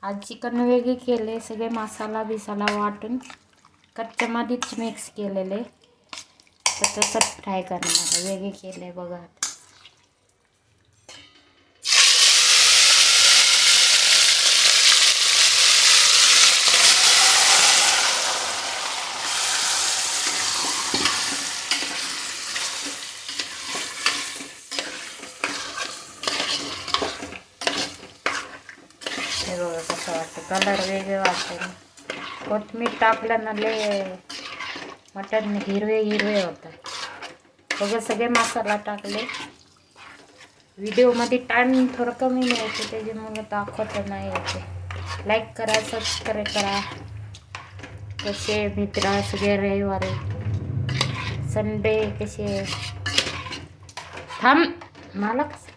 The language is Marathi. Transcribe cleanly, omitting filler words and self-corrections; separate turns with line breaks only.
आज चिकन वेगळे केले, सगळे मसाला बिसाला वाटून कच्च्यामध्येच मिक्स केलेले. तर तसंच फ्राय करणार, वेगळे केले बघा. हे बघा कसं वाटतं, कलर वेगळे वाटतं. कोथिंबीर टाकलं ना लय मटण हिरवे हिरवे होतं. बघा सगळे मसाला टाकले. व्हिडिओमध्ये टाईम थोडं कमी मिळते, त्याच्यामुळे दाखवत नाही येते. लाईक करा, सबस्क्राईब करा. कसे मित्र सगळे रविवारी संडे कसे थांब मला कसं